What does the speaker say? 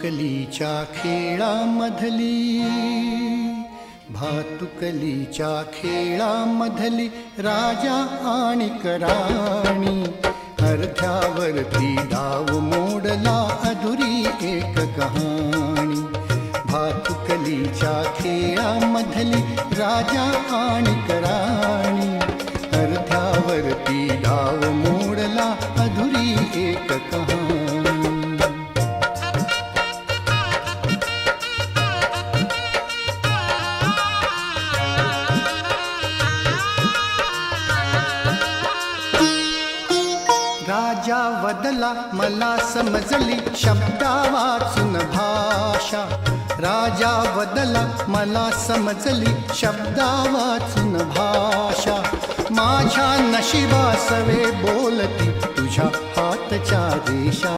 भातुकलीच्या खेळामधली, भातुकलीच्या खेळामधली राजा आणि राणी, अर्ध्यावरती डाव मोडला अधुरी एक कहाणी. भातुकलीच्या खेळामधली राजा आणि राणी, अर्ध्यावरती डाव मोडला अधुरी एक कहाणी. राजा वदला मला समजली शब्दा वाचून भाषा, राजा वदला मला समजली शब्दा वाचून भाषा. माझ्या नशिबासवे बोलती तुझ्या हातच्या रेषा.